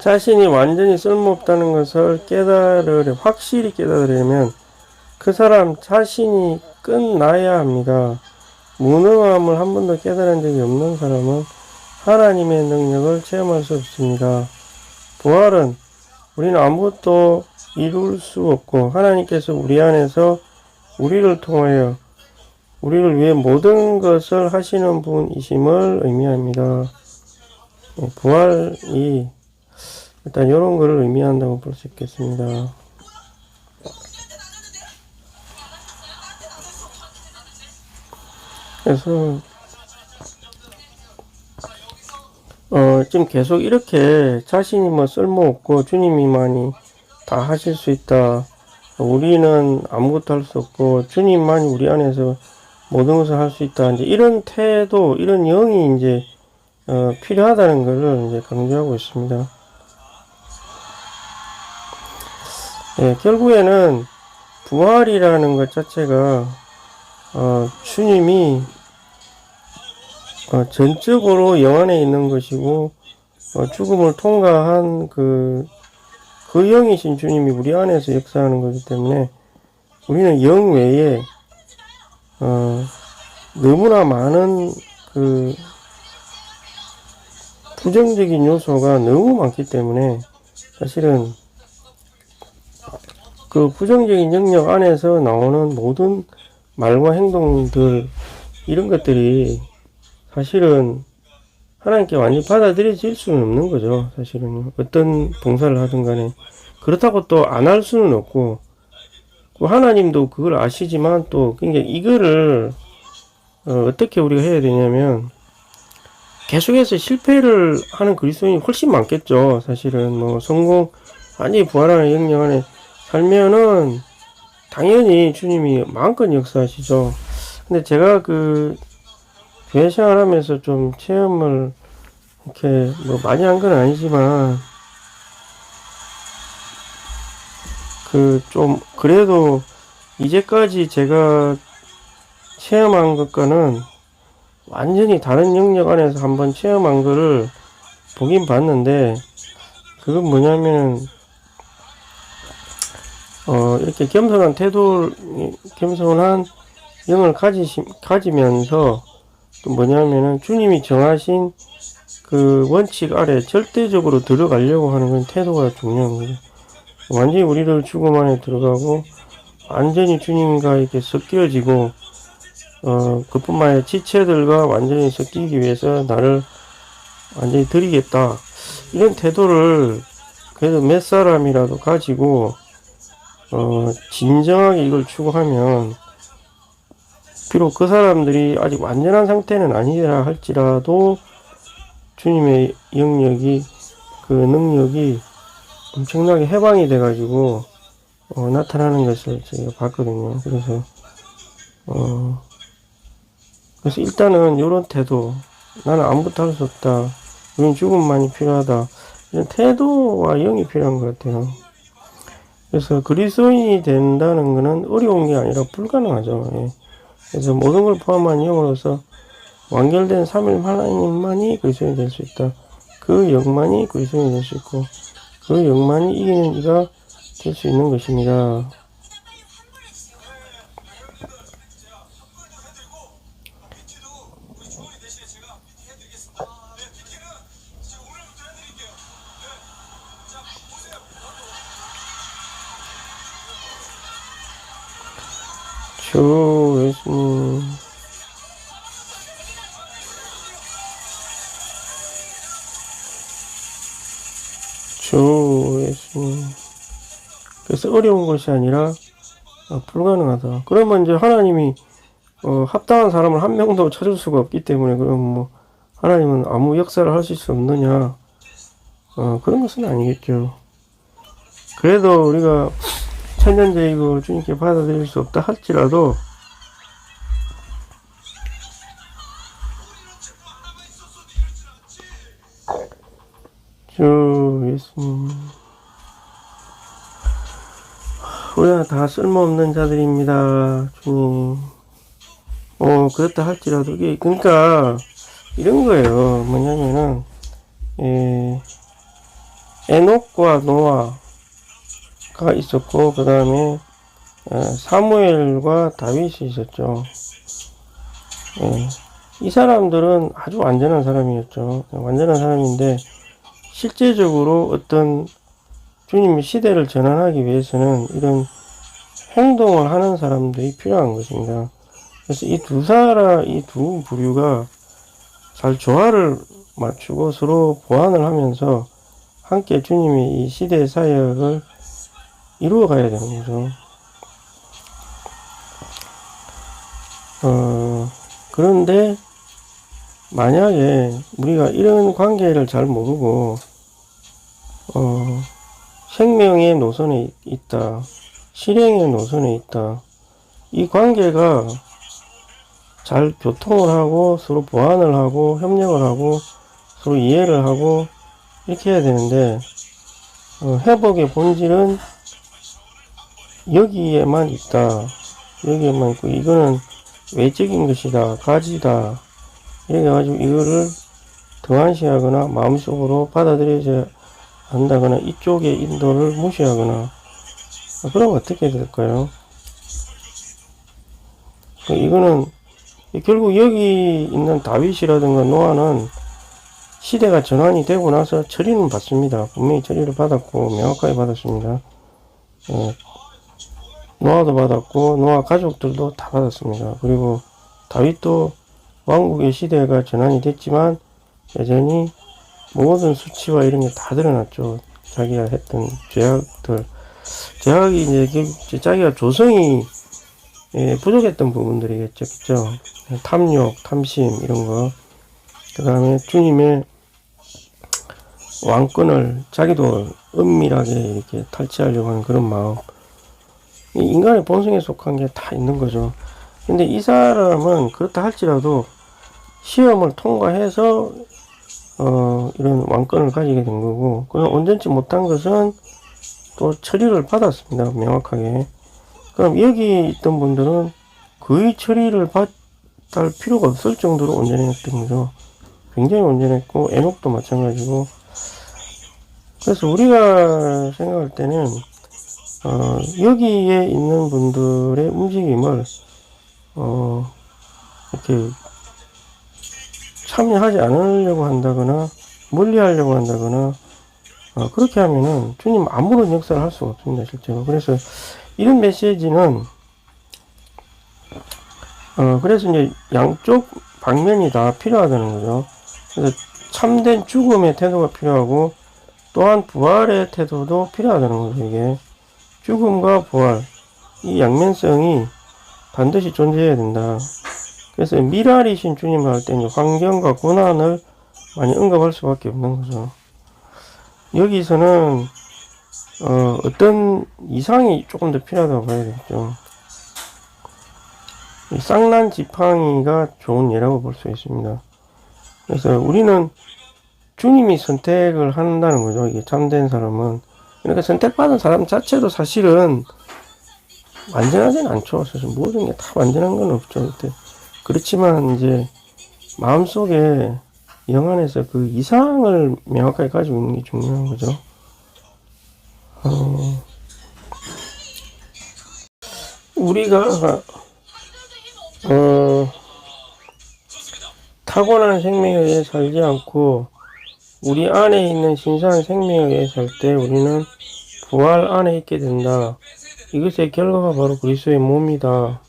자신이 완전히 쓸모없다는 것을 확실히 깨달으려면 그 사람 자신이 끝나야 합니다. 무능함을 한 번도 깨달은 적이 없는 사람은 하나님의 능력을 체험할 수 없습니다. 부활은 우리는 아무것도 이룰 수 없고 하나님께서 우리 안에서 우리를 통하여 우리를 위해 모든 것을 하시는 분이심을 의미합니다. 부활이 일단 이런 거를 의미한다고 볼 수 있겠습니다. 그래서 지금 계속 이렇게 자신이 뭐 쓸모없고 주님이만이 다 하실 수 있다. 우리는 아무것도 할 수 없고 주님만이 우리 안에서 모든 것을 할 수 있다. 이제 이런 태도, 이런 영이 이제 필요하다는 것을 이제 강조하고 있습니다. 결국에는 부활이라는 것 자체가 주님이 전적으로 영안에 있는 것이고 죽음을 통과한 그 영이신 주님이 우리 안에서 역사하는 것이기 때문에 우리는 영 외에 너무나 많은 그 부정적인 요소가 너무 많기 때문에 사실은 그 부정적인 영역 안에서 나오는 모든 말과 행동들 이런 것들이 사실은 하나님께 완전히 받아들여질 수는 없는 거죠. 사실은 어떤 봉사를 하든 간에 그렇다고 또 안 할 수는 없고 하나님도 그걸 아시지만 또 그러니까 이거를 어떻게 우리가 해야 되냐면 계속해서 실패를 하는 그리스도인이 훨씬 많겠죠. 사실은 뭐 성공 완전히 부활하는 영역 안에 살면은 당연히 주님이 마음껏 역사하시죠. 근데 제가 그 교회 생활하면서 좀 체험을 이렇게 뭐 많이 한 건 아니지만 그 좀 그래도 이제까지 제가 체험한 것과는 완전히 다른 영역 안에서 한번 체험한 거를 보긴 봤는데 그건 뭐냐면은 이렇게 겸손한 영을 가지면서 또 뭐냐면은 주님이 정하신 그 원칙 아래 절대적으로 들어가려고 하는 건 태도가 중요한 거예요. 완전히 우리를 죽음 안에 들어가고 완전히 주님과 이렇게 섞여지고 그뿐만 아니라 지체들과 완전히 섞이기 위해서 나를 완전히 드리겠다. 이런 태도를 그래도 몇 사람이라도 가지고 진정하게 이걸 추구하면 비록 그 사람들이 아직 완전한 상태는 아니라 할지라도 주님의 영역이 그 능력이 엄청나게 해방이 돼가지고 나타나는 것을 제가 봤거든요. 그래서 일단은 이런 태도, 나는 아무것도 할 수 없다, 우린 죽음만이 필요하다, 이런 태도와 영이 필요한 것 같아요. 그래서 그리스도인이 된다는 것은 어려운 게 아니라 불가능하죠. 예. 그래서 모든 걸 포함한 영으로서 완결된 3일 하나님만이 그리스도인이 될 수 있다. 그 영만이 그리스도인이 될 수 있고 그 영만이 이기는 이가 될 수 있는 것입니다. 주 예수님 주 예수님. 그래서 어려운 것이 아니라 불가능하다. 그러면 이제 하나님이 합당한 사람을 한 명도 찾을 수가 없기 때문에 그럼 뭐 하나님은 아무 역사를 하실 수 없느냐, 그런 것은 아니겠죠. 그래도 우리가 천년제이고 주님께 받아들일 수 없다 할지라도 주 예수님, 우리가 다 쓸모없는 자들입니다. 주님. 그렇다 할지라도 이게 그러니까 이런 거예요. 뭐냐면은 에녹과 노아가 있었고, 그 다음에 사무엘과 다윗이 있었죠. 예. 이 사람들은 아주 완전한 사람이었죠. 완전한 사람인데 실제적으로 어떤 주님의 시대를 전환하기 위해서는 이런 행동을 하는 사람들이 필요한 것입니다. 그래서 이 두 부류가 잘 조화를 맞추고 서로 보완을 하면서 함께 주님의 이 시대 사역을 이루어 가야 되는 거죠. 그런데 만약에 우리가 이런 관계를 잘 모르고 생명의 노선에 있다, 실행의 노선에 있다, 이 관계가 잘 교통을 하고 서로 보완을 하고 협력을 하고 서로 이해를 하고 이렇게 해야 되는데 회복의 본질은 여기에만 있다, 여기에만 있고 이거는 외적인 것이다, 가지다, 이렇게 해가지고 이거를 등한시하거나 마음속으로 받아들여야 한다거나 이쪽의 인도를 무시하거나 그러면 어떻게 될까요? 이거는 결국 여기 있는 다윗이라든가 노아는 시대가 전환이 되고 나서 처리는 받습니다. 분명히 처리를 받았고 명확하게 받았습니다. 노아도 받았고 노아 가족들도 다 받았습니다. 그리고 다윗도 왕국의 시대가 전환이 됐지만 여전히 모든 수치와 이런 게 다 드러났죠. 자기가 했던 죄악이 이제 자기가 조성이 부족했던 부분들이겠죠. 그죠? 탐욕, 탐심 이런 거. 그 다음에 주님의 왕권을 자기도 은밀하게 이렇게 탈취하려고 하는 그런 마음. 인간의 본성에 속한 게 다 있는 거죠. 근데 이 사람은 그렇다 할지라도 시험을 통과해서 이런 왕권을 가지게 된 거고, 그럼 온전치 못한 것은 또 처리를 받았습니다. 명확하게. 그럼 여기 있던 분들은 거의 처리를 받을 필요가 없을 정도로 온전했던 거죠. 굉장히 온전했고 에녹도 마찬가지고. 그래서 우리가 생각할 때는 여기에 있는 분들의 움직임을 이렇게 참여하지 않으려고 한다거나 멀리 하려고 한다거나 그렇게 하면은 주님 아무런 역사를 할 수가 없습니다. 실제로. 그래서 이런 메시지는 그래서 이제 양쪽 방면이 다 필요하다는 거죠. 그래서 참된 죽음의 태도가 필요하고 또한 부활의 태도도 필요하다는 거죠. 이게 죽음과 부활, 이 양면성이 반드시 존재해야 된다. 그래서 미랄이신 주님을 할 때 환경과 고난을 많이 언급할 수밖에 없는 거죠. 여기서는 어떤 이상이 조금 더 필요하다고 봐야 되겠죠. 쌍난 지팡이가 좋은 예라고 볼 수 있습니다. 그래서 우리는 주님이 선택을 한다는 거죠. 이게 참된 사람은. 그러니까 선택받은 사람 자체도 사실은 완전하진 않죠. 사실 모든 게 다 완전한 건 없죠. 그렇지만 이제 마음속에 영 안에서 그 이상을 명확하게 가지고 있는 게 중요한 거죠. 우리가 타고난 생명에 의해 살지 않고 우리 안에 있는 신선한 생명에 의해 살 때 우리는 부활 안에 있게 된다. 이것의 결과가 바로 그리스도의 몸이다.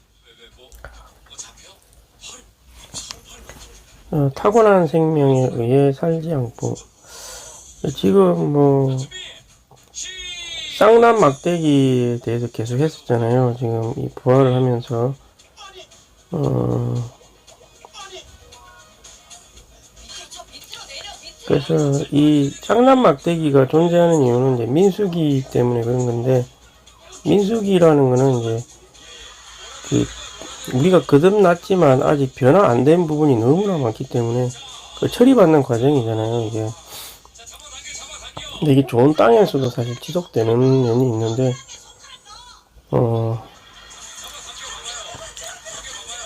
타고난 생명에 의해 살지 않고 지금 쌍난 막대기에 대해서 계속 했었잖아요. 지금 이 부활을 하면서 그래서 이 쌍난 막대기가 존재하는 이유는 이제 민수기 때문에 그런 건데, 민수기라는 거는 이제 우리가 거듭났지만 아직 변화 안 된 부분이 너무나 많기 때문에 그 처리받는 과정이잖아요, 이게. 근데 이게 좋은 땅에서도 사실 지속되는 면이 있는데,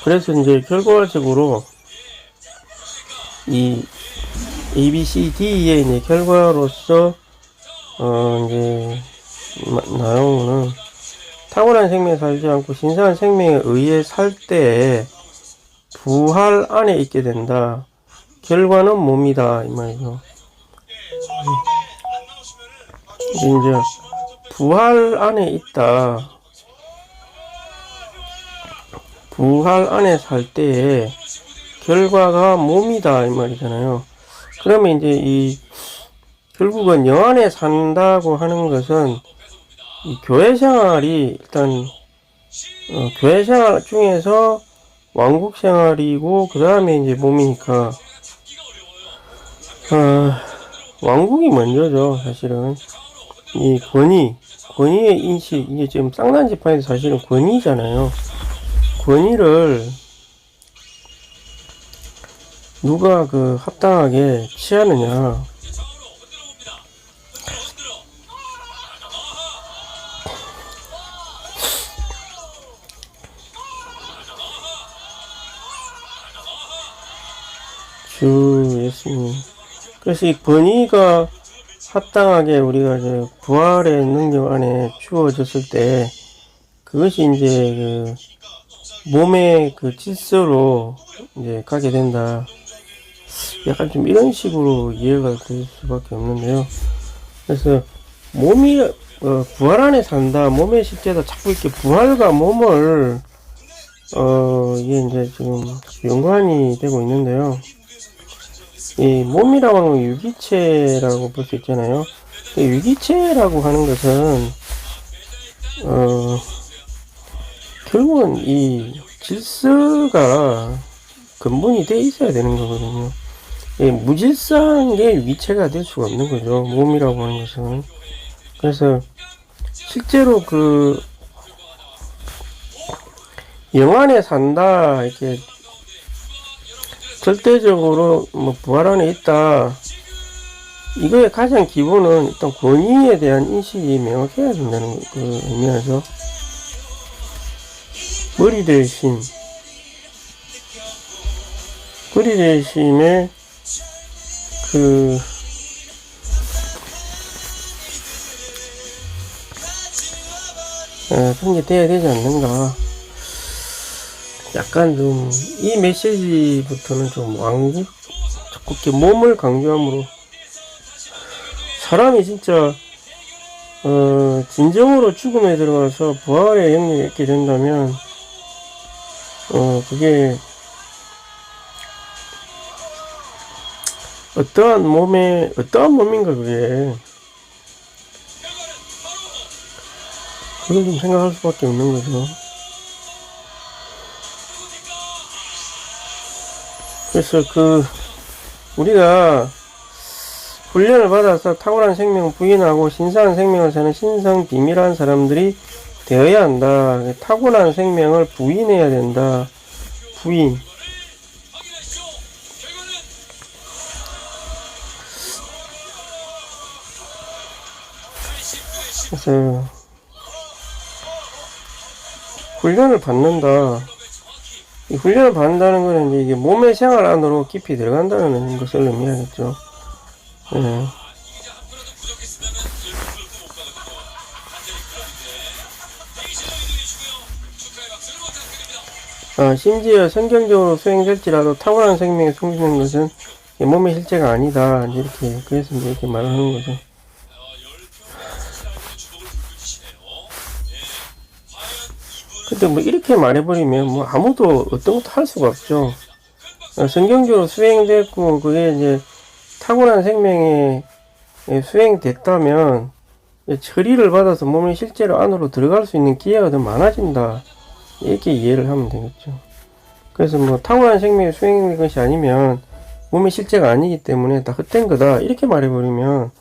그래서 이제 결과적으로 이 ABCD의 이제 결과로서 이제 나오는 타고난 생명에 살지 않고 신성한 생명에 의해 살 때에 부활 안에 있게 된다. 결과는 몸이다 이 말이죠. 이제 부활 안에 있다. 부활 안에 살 때에 결과가 몸이다 이 말이잖아요. 그러면 이제 결국은 영 안에 산다고 하는 것은 이 교회 생활이 일단 교회 생활 중에서 왕국 생활이고 그 다음에 이제 몸이니까 왕국이 먼저죠. 사실은 이 권위의 인식, 이게 지금 쌍난 지파에서 사실은 권위잖아요. 권위를 누가 합당하게 취하느냐. 주 예수님. 그래서 이 권위가 합당하게 우리가 이제 부활의 능력 안에 주어졌을 때 그것이 이제 몸의 질서로 이제 가게 된다. 약간 좀 이런 식으로 이해가 될 수밖에 없는데요. 그래서 몸이 부활 안에 산다, 몸의 실제다, 자꾸 이렇게 부활과 몸을 이게 이제 지금 연관이 되고 있는데요. 이 몸이라고 하는 건 유기체라고 볼 수 있잖아요. 유기체라고 하는 것은 결국은 이 질서가 근본이 돼 있어야 되는 거거든요. 무질서한 게 유기체가 될 수가 없는 거죠. 몸이라고 하는 것은. 그래서 실제로 영 안에 산다 이렇게 절대적으로 부활 안에 있다. 이거의 가장 기본은 일단 권위에 대한 인식이 명확해야 된다는 의미하죠. 머리 대심. 머리 대심에 그런 게 돼야 되지 않는가. 약간 이 메시지부터는 좀 왕국, 자꾸 이렇게 몸을 강조함으로 사람이 진짜 진정으로 죽음에 들어가서 부활의 영역에 있게 된다면 그게 어떠한 몸인가 그게. 그걸 좀 생각할 수밖에 없는 거죠. 그래서 우리가 훈련을 받아서 탁월한 생명을 부인하고 신성한 생명을 사는 신성 비밀한 사람들이 되어야 한다. 탁월한 생명을 부인해야 된다. 부인. 그래서 훈련을 받는다. 이 훈련을 받는다는 것은 이게 몸의 생활 안으로 깊이 들어간다는 것을 의미하겠죠. 심지어 성경적으로 수행될지라도 탁월한 생명에 숨기는 것은 몸의 실체가 아니다. 그래서 이렇게 말하는 거죠. 근데 이렇게 말해버리면 아무도 어떤 것도 할 수가 없죠. 성경적으로 수행됐고 그게 이제 탁월한 생명에 수행됐다면 처리를 받아서 몸의 실제로 안으로 들어갈 수 있는 기회가 더 많아진다. 이렇게 이해를 하면 되겠죠. 그래서 탁월한 생명에 수행된 것이 아니면 몸의 실제가 아니기 때문에 다 헛된 거다. 이렇게 말해버리면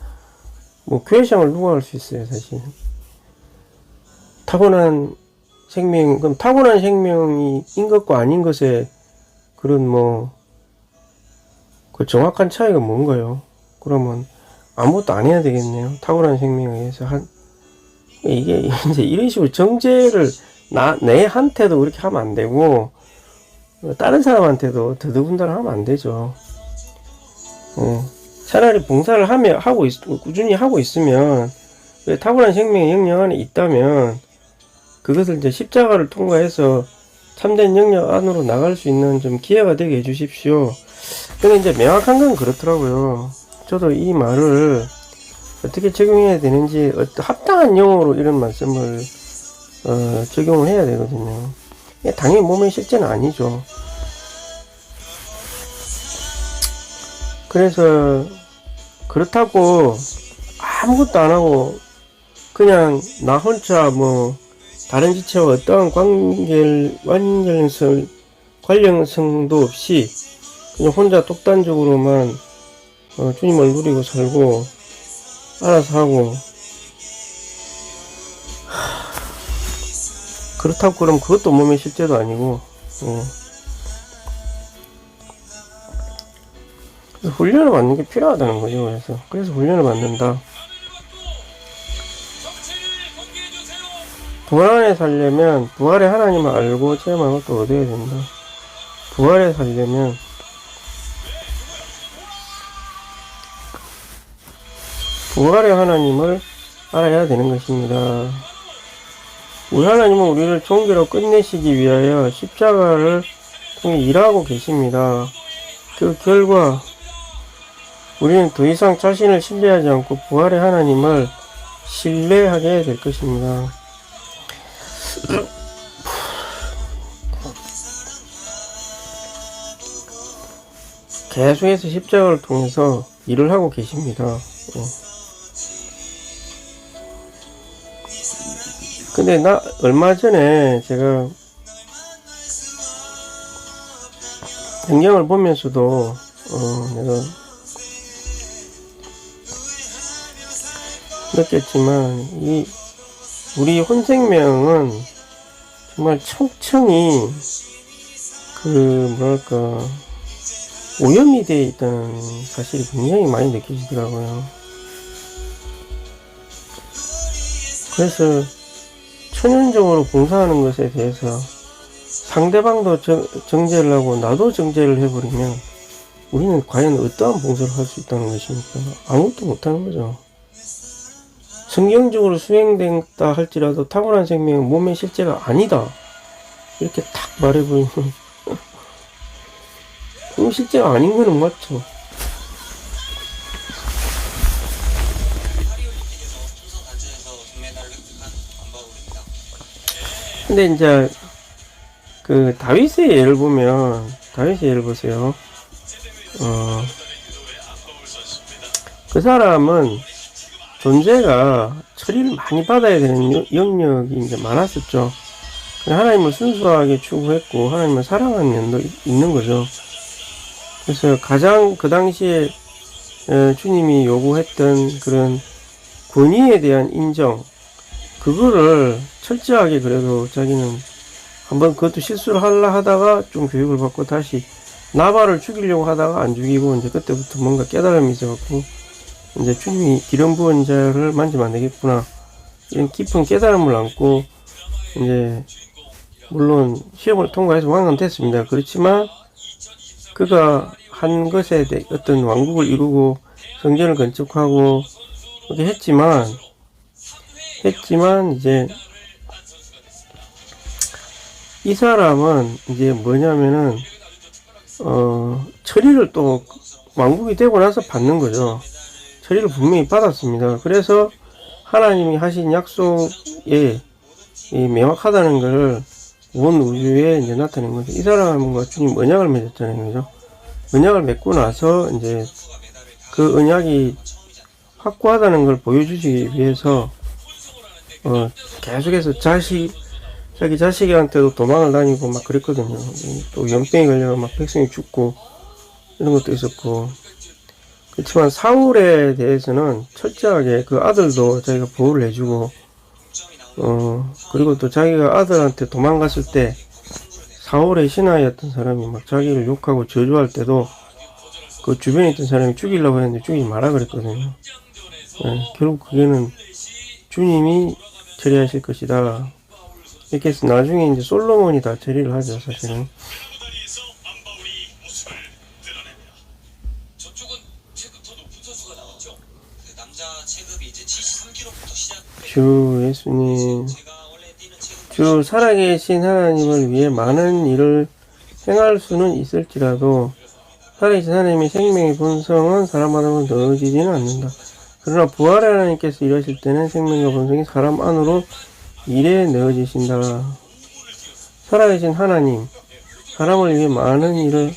교회 생활을 누가 할 수 있어요, 사실. 타고난 생명이 인 것과 아닌 것의 그런 그 정확한 차이가 뭔가요? 그러면 아무것도 안 해야 되겠네요. 탁월한 생명에 의해서 이게 이제 이런 식으로 정죄를 내한테도 그렇게 하면 안 되고 다른 사람한테도 더더군다나 하면 안 되죠. 차라리 봉사를 꾸준히 하고 있으면, 탁월한 생명의 영역 안에 있다면, 그것을 이제 십자가를 통과해서 참된 영역 안으로 나갈 수 있는 좀 기회가 되게 해주십시오. 근데 이제 명확한 건 그렇더라고요. 저도 이 말을 어떻게 적용해야 되는지, 합당한 용어로 이런 말씀을, 적용을 해야 되거든요. 당연히 몸의 실제는 아니죠. 그래서, 그렇다고 아무것도 안 하고, 그냥 나 혼자 다른 지체와 어떠한 관련성도 없이, 그냥 혼자 독단적으로만, 주님을 누리고 살고, 알아서 하고, 그렇다고 그럼 그것도 몸의 실제도 아니고, 훈련을 받는 게 필요하다는 거죠. 그래서 훈련을 받는다. 부활 안에 살려면 부활의 하나님을 알고 체험하는 것도 얻어야 된다. 부활에 살려면 부활의 하나님을 알아야 되는 것입니다. 우리 하나님은 우리를 종교로 끝내시기 위하여 십자가를 통해 일하고 계십니다. 그 결과 우리는 더 이상 자신을 신뢰하지 않고 부활의 하나님을 신뢰하게 될 것입니다. 계속해서 십자가를 통해서 일을 하고 계십니다. 근데 얼마 전에 제가 성경을 보면서도 내가 느꼈지만 우리 혼생명은 정말 촘촘히 오염이 되어 있다는 사실이 굉장히 많이 느껴지더라고요. 그래서 천연적으로 봉사하는 것에 대해서 상대방도 정죄를 하고 나도 정죄를 해버리면 우리는 과연 어떠한 봉사를 할 수 있다는 것입니까? 아무것도 못하는 거죠. 성경적으로 수행된다 할지라도 탁월한 생명은 몸의 실제가 아니다, 이렇게 탁 말해버리면 몸의 실제가 아닌 거는 맞죠. 근데 이제 다윗의 예를 보면, 다윗의 예를 보세요. 그 사람은 존재가 처리를 많이 받아야 되는 영역이 이제 많았었죠. 하나님을 순수하게 추구했고 하나님을 사랑하는 면도 있는 거죠. 그래서 가장 그 당시에 주님이 요구했던 그런 권위에 대한 인정, 그거를 철저하게, 그래도 자기는 한번 그것도 실수를 하려 하다가 좀 교육을 받고 다시 나발을 죽이려고 하다가 안 죽이고, 이제 그때부터 뭔가 깨달음이 있어갖고 이제 주님이 기름 부은 자를 만지면 안 되겠구나, 이런 깊은 깨달음을 안고 이제 물론 시험을 통과해서 왕은 됐습니다. 그렇지만 그가 한 것에 대해 어떤 왕국을 이루고 성전을 건축하고 이렇게 했지만 이제 이 사람은 이제 뭐냐면은 처리를 또 왕국이 되고 나서 받는 거죠. 처리를 분명히 받았습니다. 그래서 하나님이 하신 약속에 명확하다는 것을 온 우주에 이제 나타낸 거죠. 이 사람과 주님 언약을 맺었잖아요. 그죠? 언약을 맺고 나서 이제 그 언약이 확고하다는 걸 보여주시기 위해서 계속해서 자기 자식한테도 도망을 다니고 막 그랬거든요. 또 연병이 걸려서 막 백성이 죽고 이런 것도 있었고. 그렇지만 사울에 대해서는 철저하게 그 아들도 자기가 보호를 해주고, 그리고 또 자기가 아들한테 도망갔을 때 사울의 신하였던 사람이 막 자기를 욕하고 저주할 때도 그 주변에 있던 사람이 죽이려고 했는데 죽이지 마라 그랬거든요. 결국 그게는 주님이 처리하실 것이다, 이렇게 해서 나중에 이제 솔로몬이 다 처리를 하죠, 사실은. 주 예수님, 주 살아계신 하나님을 위해 많은 일을 행할 수는 있을지라도 살아계신 하나님의 생명의 본성은 사람 안으로 넣어지지는 않는다. 그러나 부활의 하나님께서 일하실 때는 생명과 본성이 사람 안으로 일에 넣어지신다. 살아계신 하나님, 사람을 위해 많은 일을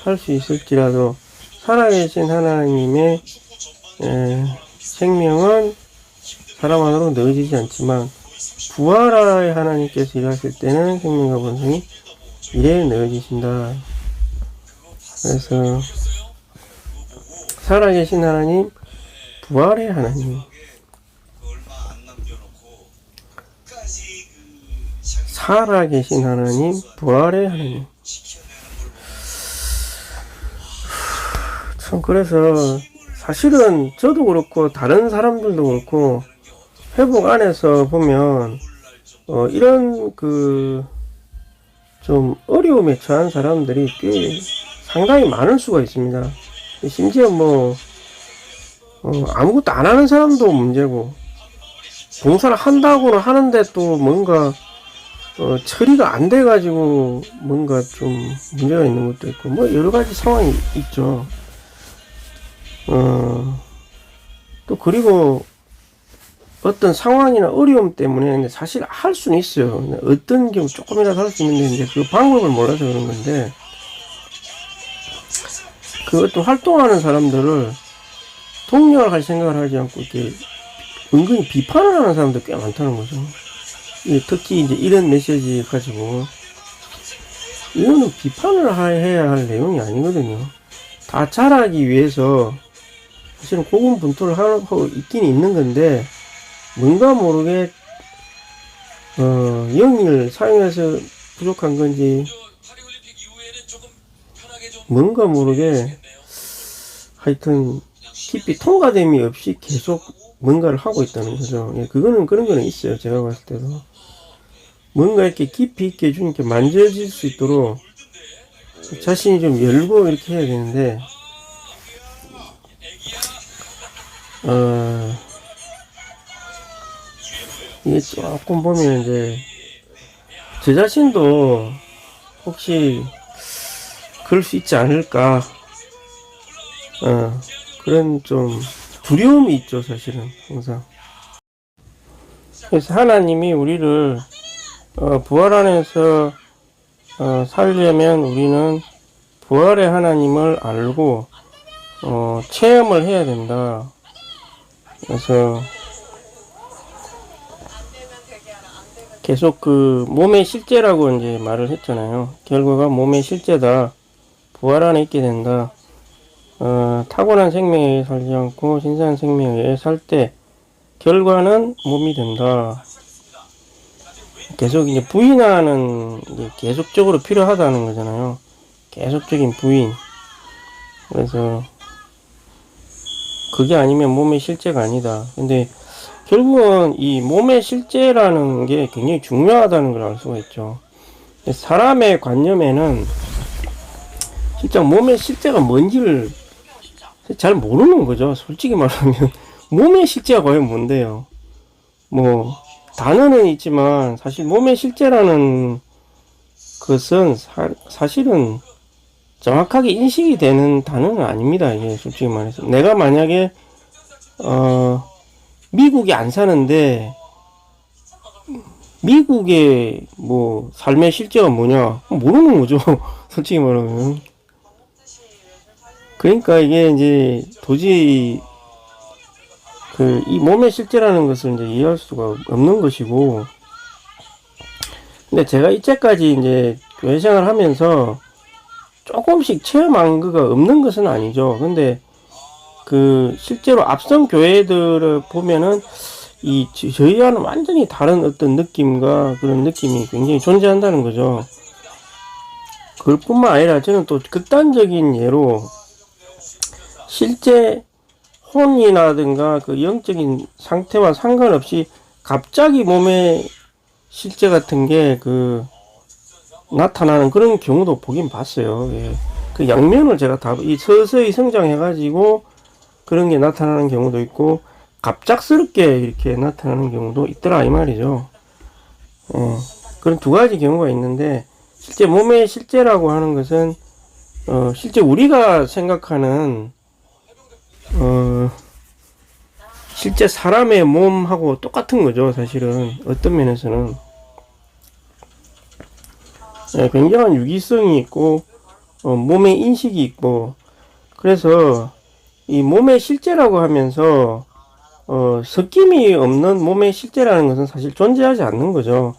할 수 있을지라도 살아계신 하나님의 생명은 사람 안으로 넣어지지 않지만 부활의 하나님께서 일하실 때는 생명과 본성이 일에 넣어지신다. 그래서 살아계신 하나님, 부활의 하나님, 살아계신 하나님, 부활의 하나님. 참 그래서 사실은 저도 그렇고 다른 사람들도 그렇고 회복 안에서 보면 이런 좀 어려움에 처한 사람들이 꽤 상당히 많을 수가 있습니다. 심지어 아무것도 안 하는 사람도 문제고, 봉사를 한다고는 하는데 또 뭔가 처리가 안 돼가지고 뭔가 좀 문제가 있는 것도 있고, 여러 가지 상황이 있죠. 또 그리고 어떤 상황이나 어려움 때문에 사실 할 수는 있어요. 어떤 경우 조금이라도 할 수 있는데 이제 그 방법을 몰라서 그런 건데, 그 어떤 활동하는 사람들을 독려할 할 생각을 하지 않고 이렇게 은근히 비판을 하는 사람들 꽤 많다는 거죠. 특히 이제 이런 메시지 가지고 이거는 비판을 해야 할 내용이 아니거든요. 다 잘하기 위해서 사실은 고군분투를 하고 있긴 있는 건데, 뭔가 모르게 영을 사용해서 부족한 건지 뭔가 모르게 하여튼 깊이 통과됨이 없이 계속 뭔가를 하고 있다는 거죠. 그런 거는 있어요. 제가 봤을 때도 뭔가 이렇게 깊이 있게 주님께 만져질 수 있도록 자신이 좀 열고 이렇게 해야 되는데, 이게 조금 보면 이제 제 자신도 혹시 그럴 수 있지 않을까, 그런 좀 두려움이 있죠, 사실은 항상. 그래서 하나님이 우리를 부활 안에서 살려면 우리는 부활의 하나님을 알고 체험을 해야 된다. 그래서 계속 몸의 실제라고 이제 말을 했잖아요. 결과가 몸의 실제다. 부활 안에 있게 된다. 타고난 생명에 의해 살지 않고 신선한 생명에 의해 살 때 결과는 몸이 된다. 계속 이제 부인하는 게 계속적으로 필요하다는 거잖아요. 계속적인 부인. 그래서 그게 아니면 몸의 실제가 아니다. 근데 결국은 이 몸의 실제라는 게 굉장히 중요하다는 걸 알 수가 있죠. 사람의 관념에는 진짜 몸의 실제가 뭔지를 잘 모르는 거죠. 솔직히 말하면 몸의 실제가 과연 뭔데요. 단어는 있지만 사실 몸의 실제라는 것은 사실은 정확하게 인식이 되는 단어는 아닙니다. 이게 솔직히 말해서 내가 만약에 미국에 안 사는데 미국의 삶의 실제가 뭐냐 모르는 거죠. 솔직히 말하면. 그러니까 이게 이제 도저히 이 몸의 실제라는 것을 이제 이해할 수가 없는 것이고, 근데 제가 이때까지 이제 교회 생활을 하면서 조금씩 체험한 거가 없는 것은 아니죠. 근데 실제로 앞선 교회들을 보면은 저희와는 완전히 다른 어떤 느낌과 그런 느낌이 굉장히 존재한다는 거죠. 그걸 뿐만 아니라 저는 또 극단적인 예로 실제 혼이라든가 영적인 상태와 상관없이 갑자기 몸에 실제 같은 게 나타나는 그런 경우도 보긴 봤어요. 예. 양면을 제가 다 서서히 성장해가지고 그런 게 나타나는 경우도 있고, 갑작스럽게 이렇게 나타나는 경우도 있더라 이 말이죠. 그런 두 가지 경우가 있는데, 실제 몸의 실제라고 하는 것은 실제 우리가 생각하는 실제 사람의 몸하고 똑같은 거죠. 사실은 어떤 면에서는 굉장한 유기성이 있고 몸의 인식이 있고, 그래서 이 몸의 실제라고 하면서 섞임이 없는 몸의 실제라는 것은 사실 존재하지 않는 거죠.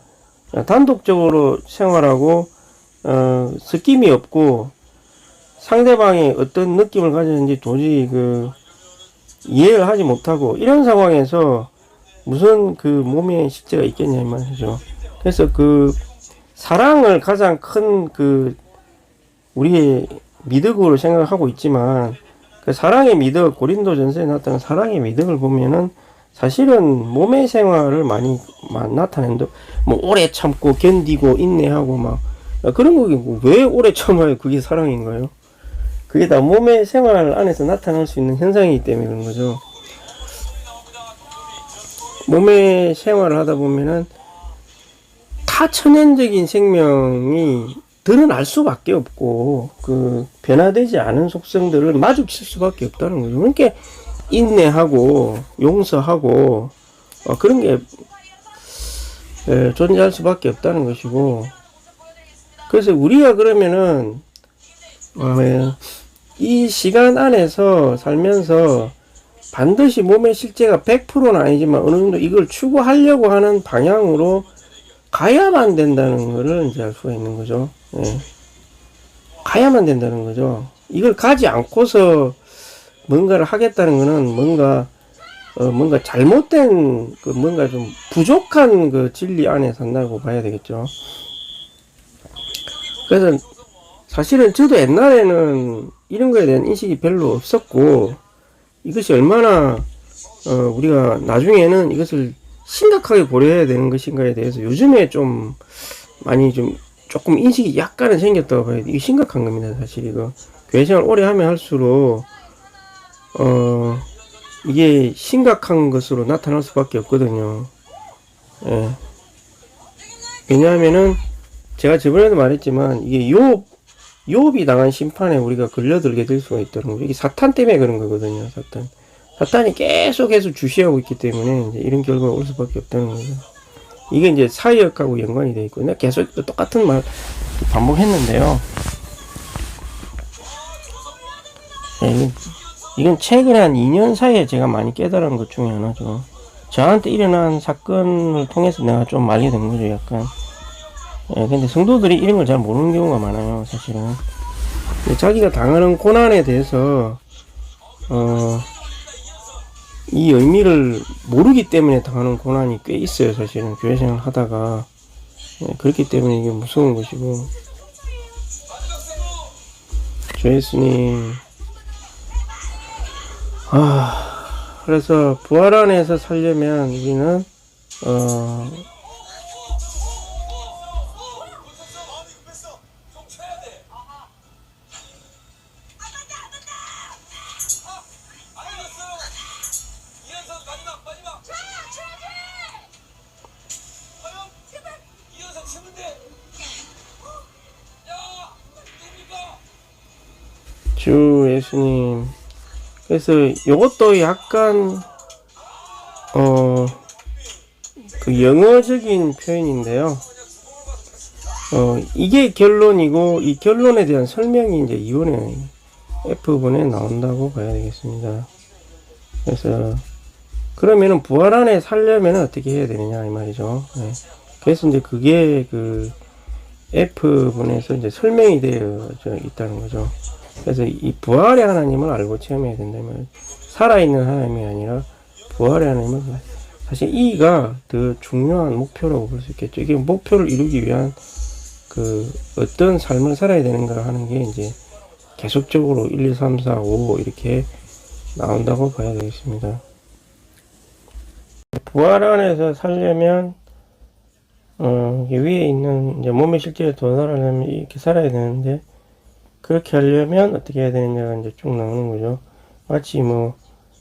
단독적으로 생활하고 섞임이 없고 상대방이 어떤 느낌을 가졌는지 도저히 이해를 하지 못하고, 이런 상황에서 무슨 몸의 실제가 있겠냐 이 말이죠. 그래서 사랑을 가장 큰 우리의 미덕으로 생각하고 있지만, 그 사랑의 미덕, 고린도전서에 나타난 사랑의 미덕을 보면은 사실은 몸의 생활을 많이 나타낸다. 뭐 오래 참고 견디고 인내하고 막 그런 거고, 왜 오래 참아요? 그게 사랑인가요? 그게 다 몸의 생활 안에서 나타날 수 있는 현상이기 때문에 그런 거죠. 몸의 생활을 하다 보면은 타천연적인 생명이 드러날 수밖에 없고, 변화되지 않은 속성들을 마주칠 수밖에 없다는 거죠. 그러니까 인내하고 용서하고 그런 게 존재할 수밖에 없다는 것이고, 그래서 우리가 그러면은 이 시간 안에서 살면서 반드시 몸의 실제가 100%는 아니지만 어느 정도 이걸 추구하려고 하는 방향으로 가야만 된다는 것을 이제 알 수가 있는 거죠. 가야만 된다는 거죠. 이걸 가지 않고서 뭔가를 하겠다는 것은 뭔가 잘못된 뭔가 좀 부족한 진리 안에 산다고 봐야 되겠죠. 그래서 사실은 저도 옛날에는 이런 거에 대한 인식이 별로 없었고, 이것이 얼마나 우리가 나중에는 이것을 심각하게 고려해야 되는 것인가에 대해서 요즘에 좀 많이 조금 인식이 약간은 생겼다고 봐야 돼. 이게 심각한 겁니다. 사실 이거 교회 생활 오래 하면 할수록 이게 심각한 것으로 나타날 수밖에 없거든요. 왜냐하면은 제가 저번에도 말했지만, 이게 욥이 당한 심판에 우리가 걸려들게 될 수가 있다는 거죠. 이게 사탄 때문에 그런 거거든요. 사탄이 계속해서 주시하고 있기 때문에 이제 이런 결과가 올 수밖에 없다는 거죠. 이게 이제 사역하고 연관이 되어 있고, 내가 계속 똑같은 말 반복했는데요. 이건 최근에 한 2년 사이에 제가 많이 깨달은 것 중에 하나죠. 저한테 일어난 사건을 통해서 내가 좀 알게 된 거죠, 약간. 근데 성도들이 이런 걸 잘 모르는 경우가 많아요, 사실은. 자기가 당하는 고난에 대해서, 이 의미를 모르기 때문에 당하는 고난이 꽤 있어요, 사실은. 교회 생활 하다가. 그렇기 때문에 이게 무서운 것이고. 주 예수님. 그래서 부활 안에서 살려면 우리는, 주 예수님. 그래서 요것도 약간 영어적인 표현인데요. 이게 결론이고, 이 결론에 대한 설명이 이제 이번에 F분에 나온다고 봐야 되겠습니다. 그래서 그러면은 부활 안에 살려면 어떻게 해야 되느냐 이 말이죠. 그래서 이제 그게 F분에서 이제 설명이 되어져 있다는 거죠. 그래서 이 부활의 하나님을 알고 체험해야 된다면, 살아있는 하나님이 아니라 부활의 하나님을, 사실 이가 더 중요한 목표라고 볼 수 있겠죠. 이게 목표를 이루기 위한 어떤 삶을 살아야 되는가 하는 게 이제 계속적으로 1, 2, 3, 4, 5 이렇게 나온다고 봐야 되겠습니다. 부활 안에서 살려면 위에 있는 이제 몸의 실제에 도달하려면 이렇게 살아야 되는데, 그렇게 하려면 어떻게 해야 되느냐가 이제 쭉 나오는 거죠. 마치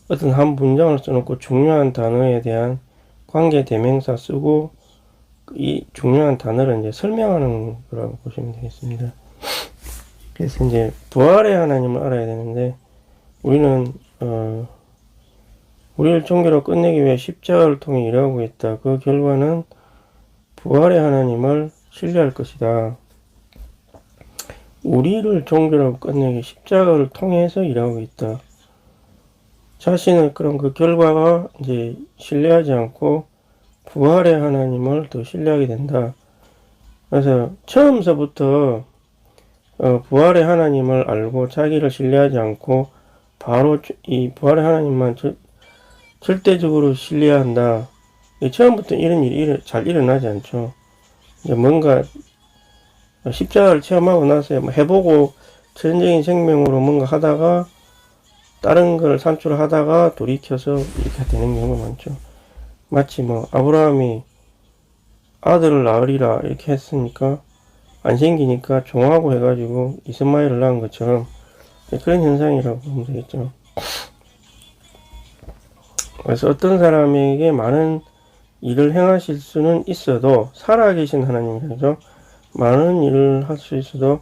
어떤 한 문장을 써놓고 중요한 단어에 대한 관계 대명사 쓰고 이 중요한 단어를 이제 설명하는 거라고 보시면 되겠습니다. 그래서 이제 부활의 하나님을 알아야 되는데 우리는 우리를 종교로 끝내기 위해 십자가를 통해 일하고 있다. 그 결과는 부활의 하나님을 신뢰할 것이다. 우리를 종교로 끝내기 십자가를 통해서 일하고 있다. 자신의 그런 그 결과가 이제 신뢰하지 않고 부활의 하나님을 더 신뢰하게 된다. 그래서 처음서부터 부활의 하나님을 알고 자기를 신뢰하지 않고 바로 이 부활의 하나님만 절대적으로 신뢰해야 한다. 처음부터 이런 일이 잘 일어나지 않죠. 이제 뭔가 십자가를 체험하고 나서 뭐 해보고 전적인 생명으로 뭔가 하다가 다른 걸 산출하다가 돌이켜서 이렇게 되는 경우가 많죠. 마치 뭐 아브라함이 아들을 낳으리라 이렇게 했으니까 안 생기니까 종하고 해가지고 이스마엘을 낳은 것처럼 그런 현상이라고 보면 되겠죠. 그래서 어떤 사람에게 많은 일을 행하실 수는 있어도 살아계신 하나님이죠. 많은 일을 할 수 있어도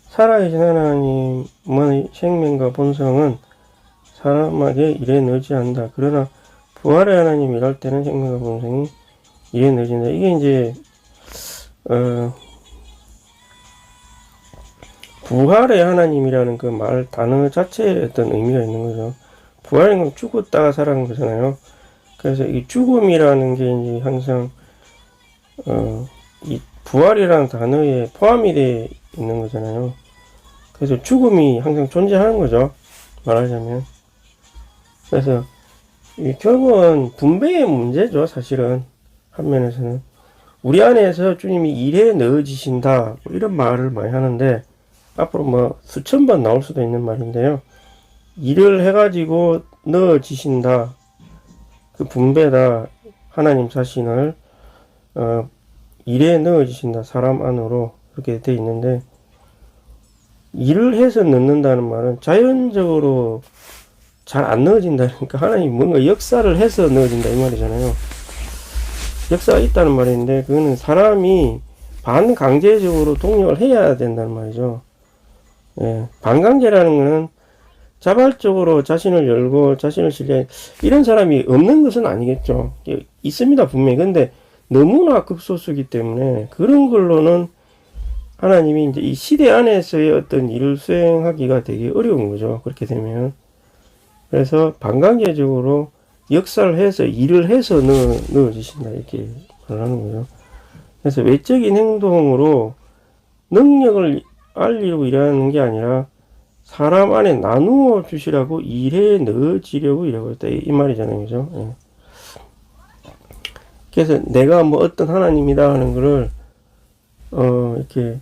살아계신 하나님의 생명과 본성은 사람에게 일에 의지한다. 그러나 부활의 하나님 일할 때는 생명과 본성이 일에 의지한다. 이게 이제 부활의 하나님이라는 그 말 단어 자체에 어떤 의미가 있는 거죠. 부활인 건 죽었다가 살아난 거잖아요. 그래서 이 죽음이라는 게 이제 항상 이 부활이라는 단어에 포함이 되어 있는 거잖아요. 그래서 죽음이 항상 존재하는 거죠. 말하자면. 그래서 결국은 분배의 문제죠. 사실은 한 면에서는 우리 안에서 주님이 일에 넣어지신다 뭐 이런 말을 많이 하는데 앞으로 뭐 수천 번 나올 수도 있는 말인데요. 일을 해가지고 넣어지신다. 그 분배다. 하나님 자신을 일에 넣어지신다. 사람 안으로 그렇게 돼 있는데 일을 해서 넣는다는 말은 자연적으로 잘 안 넣어진다니까 하나님 뭔가 역사를 해서 넣어진다 이 말이잖아요. 역사가 있다는 말인데 그거는 사람이 반강제적으로 동력을 해야 된다는 말이죠. 예, 반강제라는 거는 자발적으로 자신을 열고 자신을 신뢰 이런 사람이 없는 것은 아니겠죠. 있습니다 분명히. 근데 너무나 극소수기 때문에 그런 걸로는 하나님이 이제 이 시대 안에서의 어떤 일을 수행하기가 되게 어려운 거죠. 그렇게 되면. 그래서 반강제적으로 역사를 해서 일을 해서 넣어주신다 이렇게 말하는 거죠. 그래서 외적인 행동으로 능력을 알리려고 일하는 게 아니라 사람 안에 나누어 주시라고 일에 넣어지려고 일하고 있다 이 말이잖아요. 그죠? 예. 그래서 내가 뭐 어떤 하나님이다 하는 거를 이렇게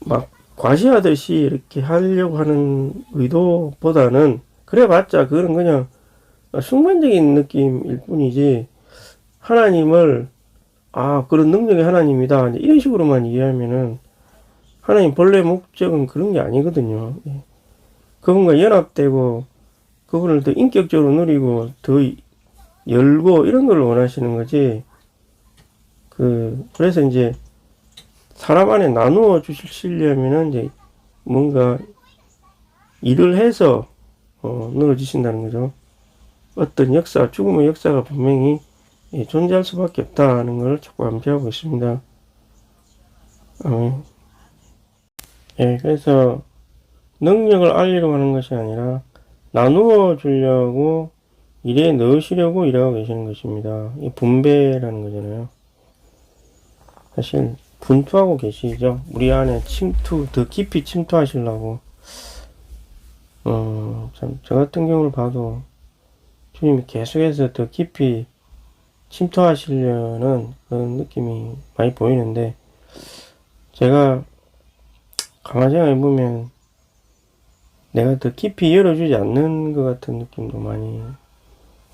막 과시하듯이 이렇게 하려고 하는 의도보다는 그래봤자 그건 그냥 순간적인 느낌일 뿐이지 하나님을 그런 능력의 하나님이다 이런 식으로만 이해하면은 하나님 본래 목적은 그런 게 아니거든요. 그분과 연합되고 그분을 더 인격적으로 누리고 더 열고 이런 걸 원하시는 거지. 그래서 이제 사람 안에 나누어 주시려면은 이제 뭔가 일을 해서 넣어주신다는 거죠. 어떤 역사, 죽음의 역사가 분명히 존재할 수밖에 없다는 걸 자꾸 암시하고 있습니다. 예, 그래서 능력을 알리려고 하는 것이 아니라 나누어 주려고 일에 넣으시려고 일하고 계시는 것입니다. 이 분배라는 거잖아요. 사실 분투하고 계시죠. 우리 안에 더 깊이 침투하시려고. 참, 저 같은 경우를 봐도 주님이 계속해서 더 깊이 침투하시려는 그런 느낌이 많이 보이는데, 제가 가만히 생각해보면 내가 더 깊이 열어주지 않는 것 같은 느낌도 많이,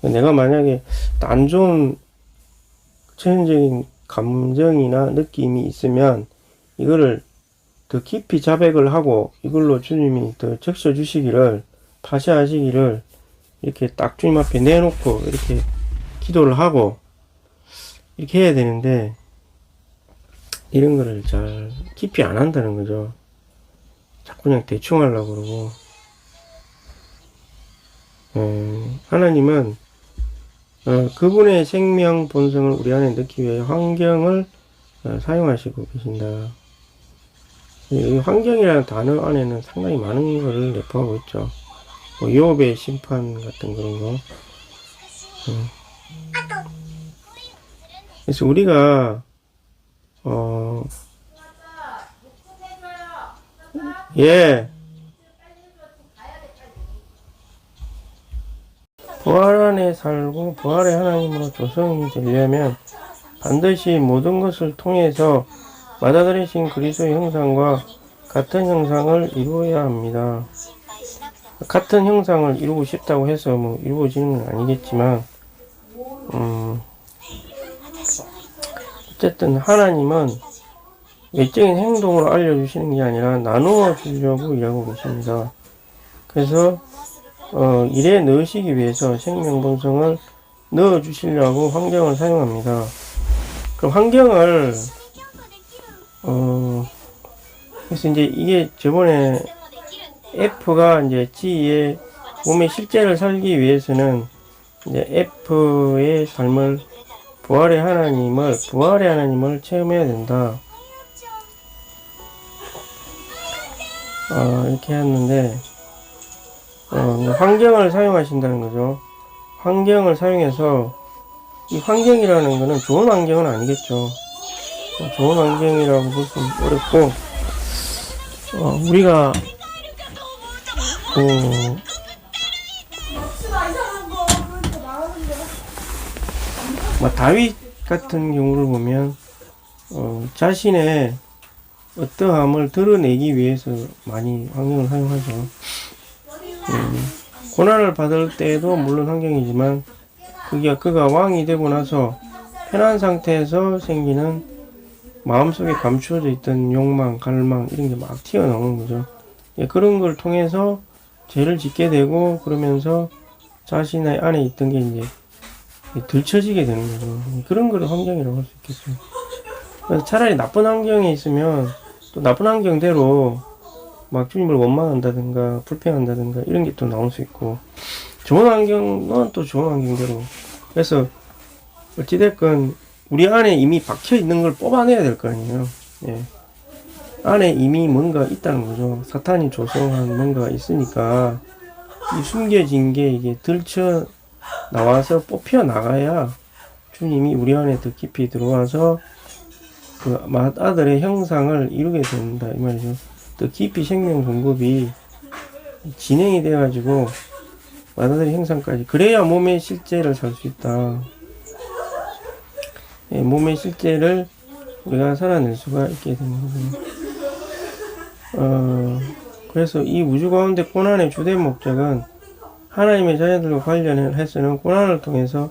내가 만약에 안 좋은 체험적인 감정이나 느낌이 있으면 이거를 더 깊이 자백을 하고 이걸로 주님이 더 적셔 주시기를 파쇄하시기를 이렇게 딱 주님 앞에 내놓고 이렇게 기도를 하고 이렇게 해야 되는데 이런 거를 잘 깊이 안 한다는 거죠. 자꾸 그냥 대충 하려고 그러고 하나님은 그분의 생명 본성을 우리 안에 넣기 위해 환경을 사용하시고 계신다. 이 환경이라는 단어 안에는 상당히 많은 것을 내포하고 있죠. 뭐 욥의 심판 같은 그런 거. 그래서 우리가 예. 부활 안에 살고 부활의 하나님으로 조성이 되려면 반드시 모든 것을 통해서 받아들이신 그리스도의 형상과 같은 형상을 이루어야 합니다. 같은 형상을 이루고 싶다고 해서 뭐 이루어지는 건 아니겠지만 어쨌든 하나님은 외적인 행동으로 알려주시는 게 아니라 나누어 주려고 일하고 계십니다. 그래서 일에 넣으시기 위해서 생명 본성을 넣어 주시려고 환경을 사용합니다. 그 환경을 그래서 이제 이게 저번에 F가 이제 G의 몸의 실제를 살기 위해서는 이제 F의 삶을 부활의 하나님을 체험해야 된다. 이렇게 했는데 환경을 사용하신다는 거죠. 환경을 사용해서 이 환경이라는 거는 좋은 환경은 아니겠죠. 좋은 환경이라고 볼 수 어렵고 우리가 다윗 같은 경우를 보면 자신의 어떠함을 드러내기 위해서 많이 환경을 사용하죠. 고난을 받을 때에도 물론 환경이지만 그가 왕이 되고 나서 편한 상태에서 생기는 마음속에 감추어져 있던 욕망, 갈망 이런 게 막 튀어나오는 거죠. 그런 걸 통해서 죄를 짓게 되고 그러면서 자신의 안에 있던 게 이제 들춰지게 되는 거죠. 그런 걸 환경이라고 할 수 있겠죠. 그래서 차라리 나쁜 환경에 있으면 또 나쁜 환경대로 막 주님을 원망한다든가 불평한다든가 이런 게 또 나올 수 있고 좋은 환경은 또 좋은 환경대로 그래서 어찌됐건 우리 안에 이미 박혀 있는 걸 뽑아내야 될 거 아니에요. 예. 안에 이미 뭔가 있다는 거죠. 사탄이 조성한 뭔가가 있으니까 이 숨겨진 게 이게 들쳐 나와서 뽑혀 나가야 주님이 우리 안에 더 깊이 들어와서 그 맏아들의 형상을 이루게 된다 이 말이죠. 더 깊이 생명 공급이 진행이 돼 가지고 맏아들의 형상까지 그래야 몸의 실제를 살 수 있다. 예, 몸의 실제를 우리가 살아낼 수가 있게 되는 거죠. 그래서 이 우주 가운데 고난의 주된 목적은 하나님의 자녀들과 관련해서는 고난을 통해서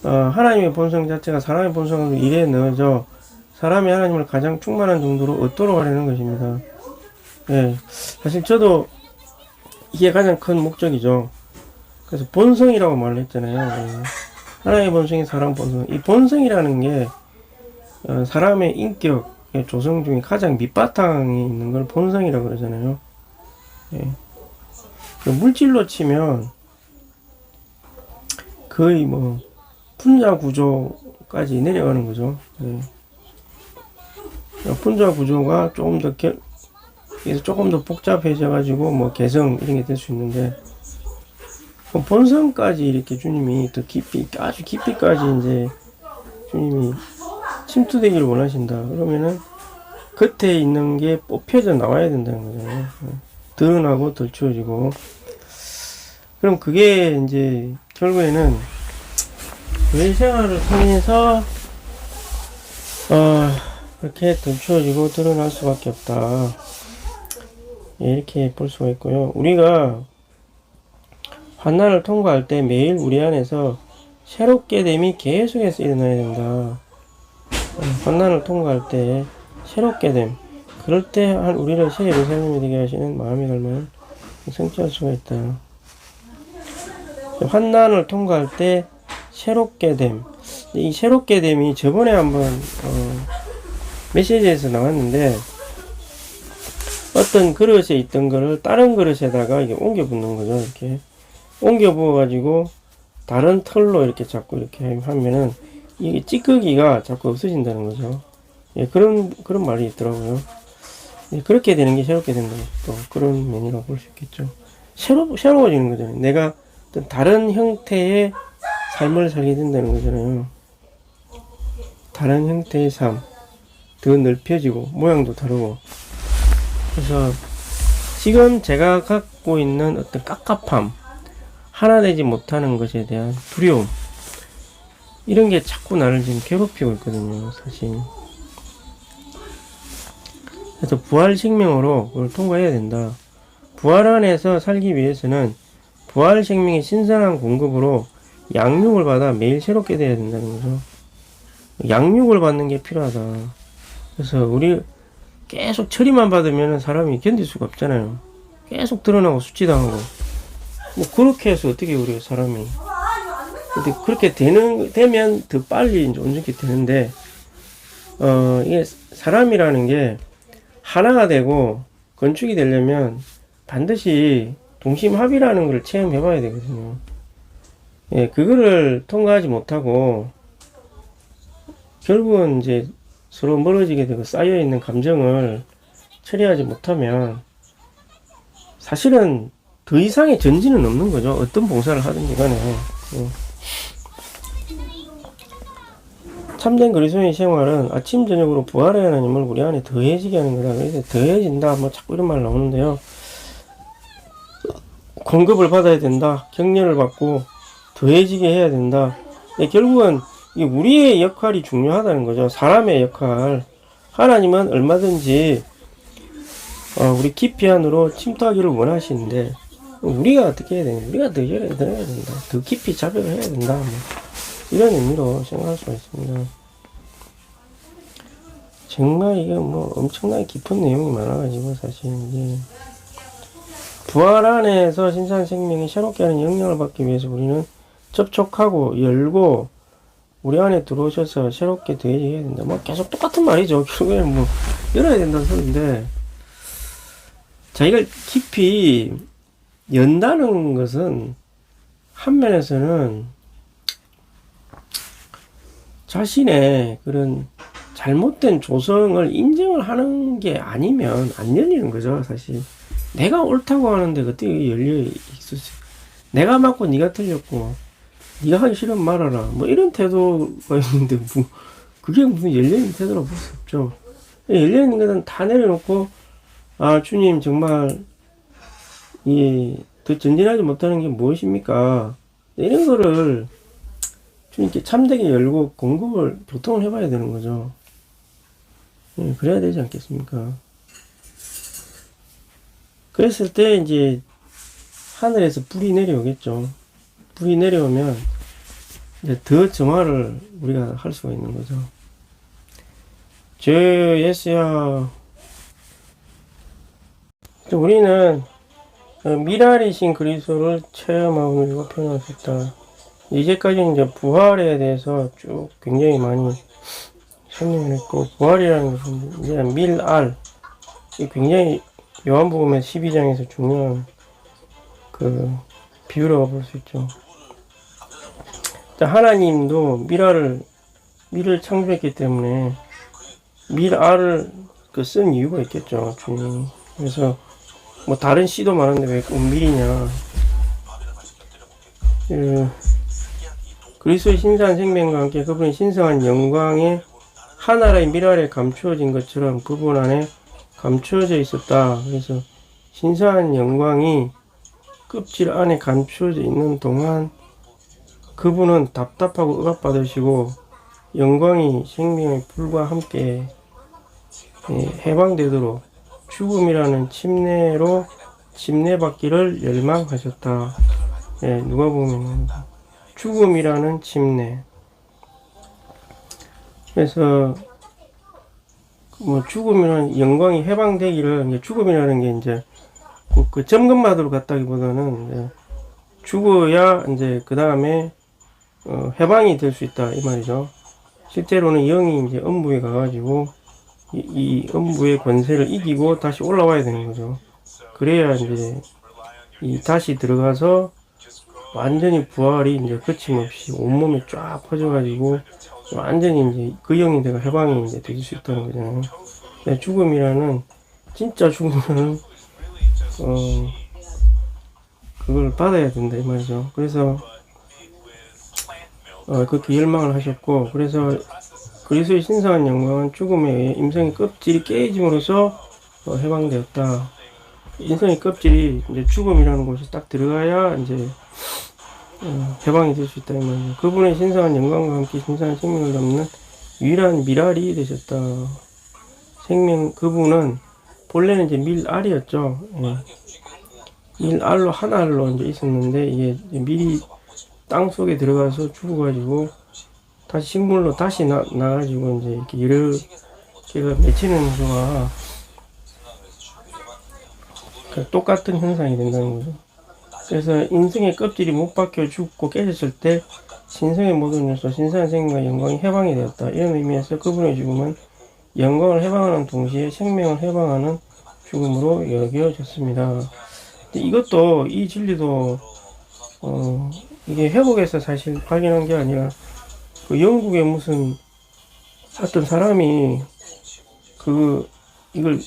하나님의 본성 자체가 사람의 본성으로 일에 넣어져 사람이 하나님을 가장 충만한 정도로 얻도록 하려는 것입니다. 예, 사실 저도 이게 가장 큰 목적이죠. 그래서 본성이라고 말을 했잖아요. 예. 하나님의 본성이 사람 본성. 이 본성이라는 게 사람의 인격의 조성 중에 가장 밑바탕에 있는 걸 본성이라고 그러잖아요. 예. 물질로 치면 거의 뭐 분자 구조까지 내려가는 거죠. 예. 분자 구조가 조금 더 복잡해져 가지고 뭐 개성 이런 게 될 수 있는데 본성까지 이렇게 주님이 더 깊이 아주 깊이까지 이제 주님이 침투되기를 원하신다. 그러면은 겉에 있는 게 뽑혀져 나와야 된다는 거잖아요. 드러나고 들추어지고 그럼 그게 이제 결국에는 교회 생활을 통해서 그렇게 들추어지고 드러날 수밖에 없다. 이렇게 볼 수가 있고요. 우리가 환난을 통과할 때 매일 우리 안에서 새롭게 됨이 계속해서 일어나야 된다. 환난을 통과할 때 새롭게 됨. 그럴 때 우리를 새 예루살렘이 되게 하시는 마음이 닮은 성취할 수가 있다. 환난을 통과할 때 새롭게 됨. 이 새롭게 됨이 저번에 한번 메시지에서 나왔는데, 어떤 그릇에 있던 거를 다른 그릇에다가 이게 옮겨 붓는 거죠. 이렇게 옮겨 부어 가지고 다른 털로 이렇게 자꾸 이렇게 하면은 이게 찌꺼기가 자꾸 없어진다는 거죠. 예, 그런 말이 있더라고요. 예, 그렇게 되는 게 새롭게 된다. 또 그런 면이라고 볼 수 있겠죠. 새로워지는 거잖아요. 내가 어떤 다른 형태의 삶을 살게 된다는 거잖아요. 다른 형태의 삶, 더 넓혀지고 모양도 다르고. 그래서 지금 제가 갖고 있는 어떤 깝깝함, 하나 되지 못하는 것에 대한 두려움, 이런 게 자꾸 나를 지금 괴롭히고 있거든요, 사실. 그래서 부활 생명으로 그걸 통과해야 된다. 부활 안에서 살기 위해서는 부활 생명의 신선한 공급으로 양육을 받아 매일 새롭게 돼야 된다는 거죠. 양육을 받는 게 필요하다. 그래서 우리 계속 처리만 받으면 사람이 견딜 수가 없잖아요. 계속 드러나고 수치당하고. 뭐 그렇게 해서 어떻게 우리 사람이. 근데 그렇게 되면 더 빨리 이제 온전히 되는데, 이게 사람이라는 게 하나가 되고 건축이 되려면 반드시 동심합이라는 걸 체험해 봐야 되거든요. 예, 그거를 통과하지 못하고 결국은 이제 서로 멀어지게 되고 쌓여있는 감정을 처리하지 못하면 사실은 더 이상의 전진은 없는 거죠. 어떤 봉사를 하든지 간에. 참된 그리스도인의 생활은 아침 저녁으로 부활의 하나님을 우리 안에 더해지게 하는 거다. 그래서 더해진다 뭐 자꾸 이런 말 나오는데요. 공급을 받아야 된다. 격려를 받고 더해지게 해야 된다. 결국은 우리의 역할이 중요하다는 거죠. 사람의 역할. 하나님은 얼마든지 우리 깊이 안으로 침투하기를 원하시는데 우리가 어떻게 해야 되냐? 우리가 더 열어야 된다. 더 깊이 자백을 해야 된다. 뭐 이런 의미로 생각할 수가 있습니다. 정말 이게 뭐 엄청나게 깊은 내용이 많아가지고 사실 이제 부활 안에서 신선 생명이 새롭게 하는 영향을 받기 위해서 우리는 접촉하고 열고 우리 안에 들어오셔서 새롭게 더해져야 된다. 뭐 계속 똑같은 말이죠. 결국에는 뭐 열어야 된다는 소리인데 자기가 깊이 연다는 것은 한 면에서는 자신의 그런 잘못된 조성을 인정을 하는 게 아니면 안 열리는 거죠. 사실 내가 옳다고 하는데 어떻게 열려 있었지? 내가 맞고 네가 틀렸고 네가 하기 싫으면 말아라. 뭐 이런 태도가 있는데 뭐 그게 무슨 열려있는 태도라고 볼 수 없죠. 열려있는 것은 다 내려놓고 아 주님 정말 더 전진하지 못하는 게 무엇입니까? 이런 거를 주님께 참되게 열고 공급을 보통을 해봐야 되는 거죠. 그래야 되지 않겠습니까? 그랬을 때 이제 하늘에서 불이 내려오겠죠. 불이 내려오면 이제 더 정화를 우리가 할 수가 있는 거죠. 주 예수야, 우리는 미랄이신 그리스도를 체험하고 이거 표현할 수 있다. 이제까지는 이제 부활에 대해서 쭉 굉장히 많이 설명을 했고, 부활이라는 것은 이제 밀알, 굉장히 요한복음의 12장에서 중요한 그 비유라고 볼 수 있죠. 하나님도 밀을 창조했기 때문에 밀알을 쓴 이유가 있겠죠, 주님이. 그래서 뭐 다른 씨도 많은데 왜 꼭 밀이냐. 그리스도의 신성한 생명과 함께 그분의 신성한 영광에 하나라의 밀알에 감추어진 것처럼 그분 안에 감추어져 있었다. 그래서 신성한 영광이 껍질 안에 감추어져 있는 동안 그분은 답답하고 억압받으시고 영광이 생명의 불과 함께 해방되도록 죽음이라는 침례로 침례받기를 열망하셨다. 누가 보면 죽음이라는 침례. 그래서 뭐 죽음이라는 영광이 해방되기를, 죽음이라는 게 이제 그 점검받으러 갔다기보다는 죽어야 이제 그 다음에 해방이 될 수 있다 이 말이죠. 실제로는 영이 이제 음부에 가가지고 이 음부의 권세를 이기고 다시 올라와야 되는 거죠. 그래야 이제 이 다시 들어가서 완전히 부활이 이제 거침없이 온몸에 쫙 퍼져가지고 완전히 이제 그 영이 내가 해방이 이제 될 수 있다는 거잖아요. 죽음이라는 진짜 죽음은 그걸 받아야 된다 이 말이죠. 그래서 그렇게 열망을 하셨고, 그래서 그리스도의 신성한 영광은 죽음에 의해 임성의 껍질이 깨짐으로써 해방되었다. 인성의 껍질이 이제 죽음이라는 곳에 딱 들어가야 이제 해방이 될 수 있다 이 말이죠. 그분의 신성한 영광과 함께 신성한 생명을 담는 유일한 밀알이 되셨다. 생명 그분은 본래는 이제 밀알이었죠. 예. 밀알로 한 알로 이제 있었는데 이게 밀이 땅 속에 들어가서 죽어가지고 다시 식물로 다시 나가지고 이제 이렇게 여러 개가 맺히는 거와 똑같은 현상이 된다는 거죠. 그래서 인생의 껍질이 못 박혀 죽고 깨졌을 때 신성의 모든 요소, 신성한 생명과 영광이 해방이 되었다. 이런 의미에서 그분의 죽음은 영광을 해방하는 동시에 생명을 해방하는 죽음으로 여겨졌습니다. 이것도 이 진리도 이게 회복에서 사실 발견한 게 아니라 그 영국의 무슨 어떤 사람이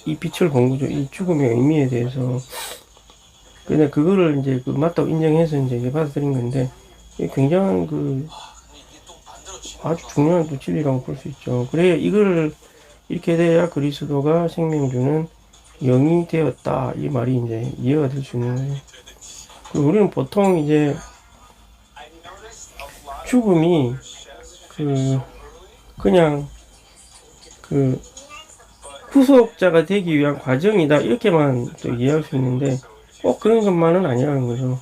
이 빛을 본 거죠. 이 죽음의 의미에 대해서. 근데 그거를 이제 맞다고 인정해서 이제 받아들인 건데, 굉장한 아주 중요한 또 진리라고 볼 수 있죠. 그래야 이거를 이렇게 돼야 그리스도가 생명 주는 영이 되었다. 이 말이 이제 이해가 될 수 있는 거예요. 그리고 우리는 보통 이제 죽음이 그냥 후속자가 되기 위한 과정이다 이렇게만 또 이해할 수 있는데 꼭 그런 것만은 아니라는 거죠.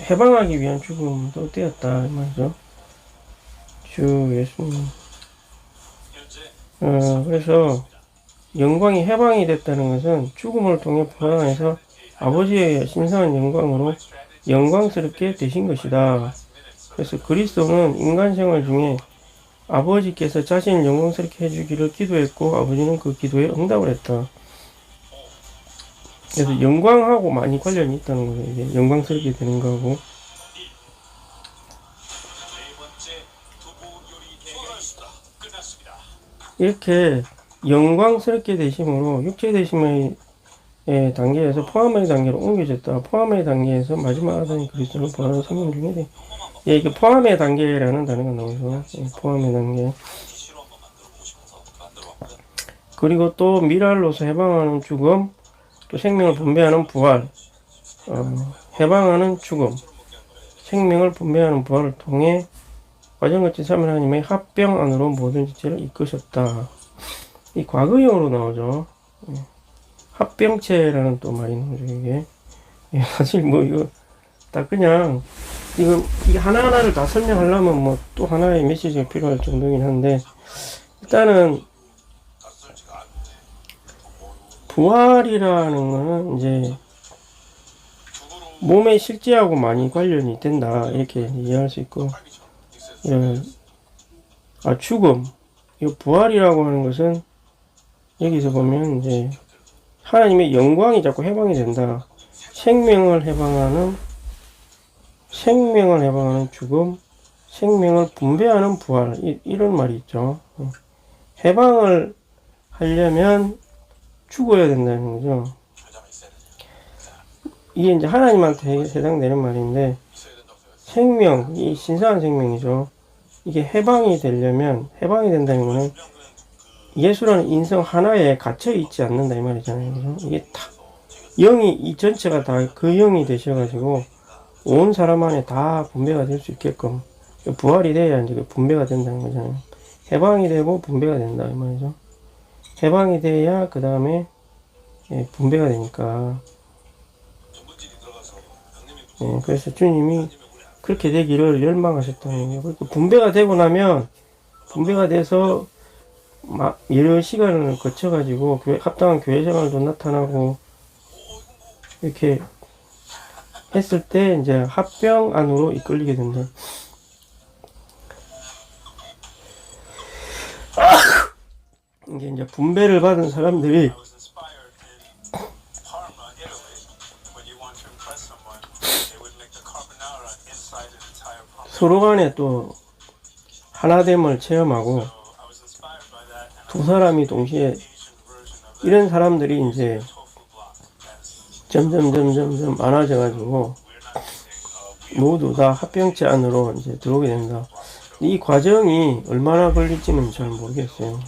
해방하기 위한 죽음도 되었다 이 말이죠. 주 예수님. 그래서 영광이 해방이 됐다는 것은 죽음을 통해 부활해서 아버지의 신성한 영광으로 영광스럽게 되신 것이다. 그래서 그리스도는 인간 생활 중에 아버지께서 자신을 영광스럽게 해주기를 기도했고 아버지는 그 기도에 응답을 했다. 그래서 영광하고 많이 관련이 있다는 거예요. 이게 영광스럽게 되는 거하고. 이렇게 영광스럽게 되심으로 육체 되심의 단계에서 포함의 단계로 옮겨졌다. 포함의 단계에서 마지막 아들인 그리스도를 부활하는 생명 중에 이게 포함의 단계라는 단어가 나오죠. 포함의 단계. 그리고 또 미랄로서 해방하는 죽음, 또 생명을 분배하는 부활, 해방하는 죽음, 생명을 분배하는 부활을 통해 과정같이 삼위 하나님의 합병 안으로 모든 지체를 이끄셨다. 이 과거형으로 나오죠. 합병체라는 또 말이 나오죠, 이게. 사실 이거 다 그냥 이게 하나하나를 다 설명하려면 또 하나의 메시지가 필요할 정도긴 한데, 일단은 부활이라는 거는 이제 몸의 실제하고 많이 관련이 된다 이렇게 이해할 수 있고, 죽음, 이 부활이라고 하는 것은 여기서 보면 이제 하나님의 영광이 자꾸 해방이 된다. 생명을 해방하는 죽음, 생명을 분배하는 부활, 이런 말이 있죠. 해방을 하려면 죽어야 된다는 거죠. 이게 이제 하나님한테 해당되는 말인데, 생명, 이 신성한 생명이죠. 이게 해방이 된다는 거는 예수라는 인성 하나에 갇혀 있지 않는다 이 말이잖아요. 그죠? 이게 다 영이 이 전체가 다 그 영이 되셔가지고 온 사람 안에 다 분배가 될 수 있게끔 부활이 돼야 이제 분배가 된다는 거잖아요. 해방이 되고 분배가 된다 이 말이죠. 해방이 돼야 그 다음에 분배가 되니까. 그래서 주님이 그렇게 되기를 열망하셨다는 거예요. 분배가 되고 나면 분배가 돼서 여러 시간을 거쳐가지고 합당한 교회 생활도 나타나고 이렇게 했을 때 이제 합병 안으로 이끌리게 된다. 이게 이제 분배를 받은 사람들이 서로 간에 또 하나됨을 체험하고 두 사람이 동시에 이런 사람들이 이제 점점 많아져가지고 모두 다 합병체 안으로 이제 들어오게 된다. 이 과정이 얼마나 걸릴지는 잘 모르겠어요.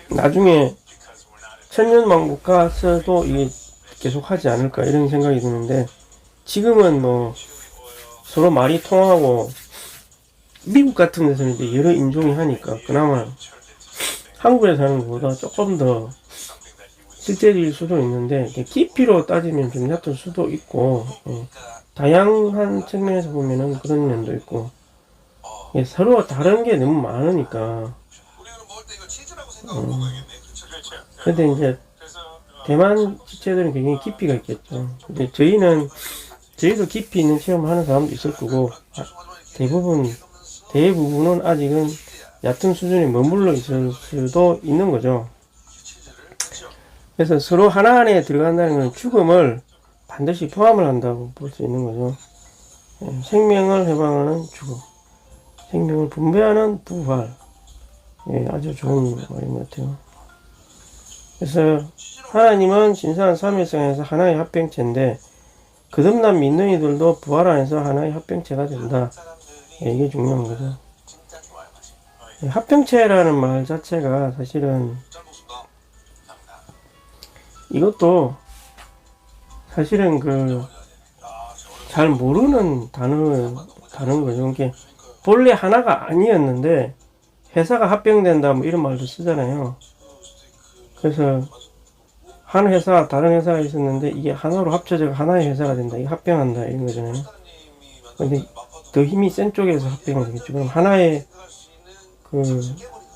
나중에 천년왕국 가서도 이게 계속 하지 않을까 이런 생각이 드는데, 지금은 뭐 서로 말이 통하고 미국 같은 데서는 이제 여러 인종이 하니까 그나마 한국에 사는 것보다 조금 더 실제일 수도 있는데, 깊이로 따지면 좀 얕을 수도 있고, 다양한 측면에서 보면은 그런 면도 있고, 서로 다른 게 너무 많으니까. 근데 이제 대만 지체들은 굉장히 깊이가 있겠죠. 근데 저희도 깊이 있는 체험을 하는 사람도 있을 거고, 대부분은 아직은 얕은 수준에 머물러 있을 수도 있는 거죠. 그래서 서로 하나 안에 들어간다는 건 죽음을 반드시 포함을 한다고 볼 수 있는 거죠. 생명을 해방하는 죽음, 생명을 분배하는 부활. 아주 좋은 말인 것 같아요. 그래서 하나님은 신성한 삼위성에서 하나의 합병체인데, 거듭난 민능이들도 부활 안에서 하나의 합병체가 된다. 이게 중요한 거죠. 합병체라는 말 자체가 사실은 이것도 사실은 잘 모르는 다른 거죠. 이게 본래 하나가 아니었는데 회사가 합병된다 뭐 이런 말도 쓰잖아요. 그래서 한 회사 다른 회사가 있었는데 이게 하나로 합쳐져 하나의 회사가 된다. 이게 합병한다 이런 거잖아요. 근데 더 힘이 센 쪽에서 합병이 되겠죠. 그럼 하나의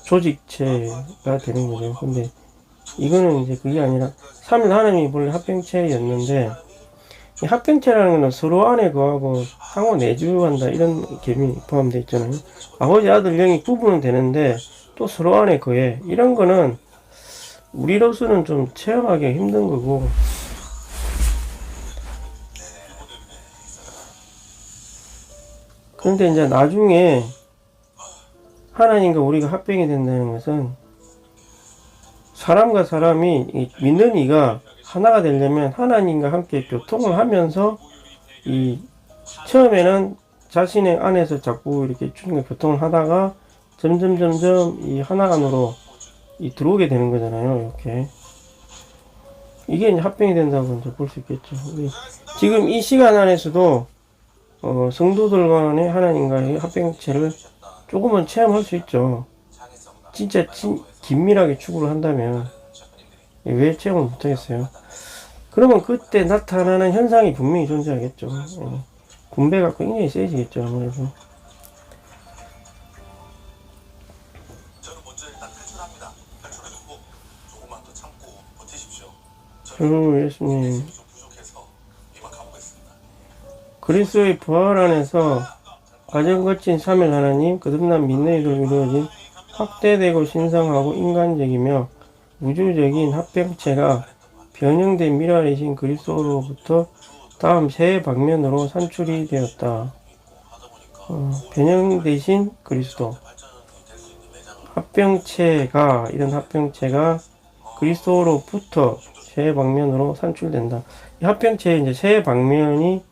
조직체가 되는 거죠. 근데 이거는 이제 그게 아니라 삼위 하나님이 본래 합병체였는데, 이 합병체라는 건 서로 안에 거하고 상호 내주한다 이런 개념이 포함되어 있잖아요. 아버지 아들 영이 구분은 되는데 또 서로 안에 거해. 이런 거는 우리로서는 좀 체험하기 힘든 거고, 그런데 이제 나중에 하나님과 우리가 합병이 된다는 것은, 사람과 사람이 믿는 이가 하나가 되려면 하나님과 함께 교통을 하면서, 처음에는 자신의 안에서 자꾸 이렇게 주님과 교통을 하다가 점점 이 하나 안으로 들어오게 되는 거잖아요. 이렇게 이게 이제 합병이 된다고 이제 볼 수 있겠죠. 지금 이 시간 안에서도 성도들 간의 하나님과의 합병체를 조금은 체험할 수 있죠. 진짜 긴밀하게 추구를 한다면 왜 체험을 못하겠어요? 그러면 그때 나타나는 현상이 분명히 존재하겠죠. 분배가 굉장히 세지겠죠, 아무래도. 주 예수님, 그리스도의 부활 안에서 가장 거친 삼일 하나님, 거듭난 민내로 이루어진 확대되고 신성하고 인간적이며 우주적인 합병체가 변형된 미랄이신 그리스도로부터 다음 세 방면으로 산출이 되었다. 변형되신 그리스도, 이런 합병체가 그리스도로부터 세 방면으로 산출된다. 이 합병체에 이제 세 방면이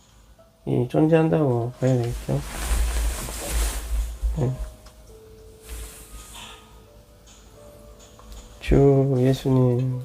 존재한다고 봐야 되겠죠. 주 예수님.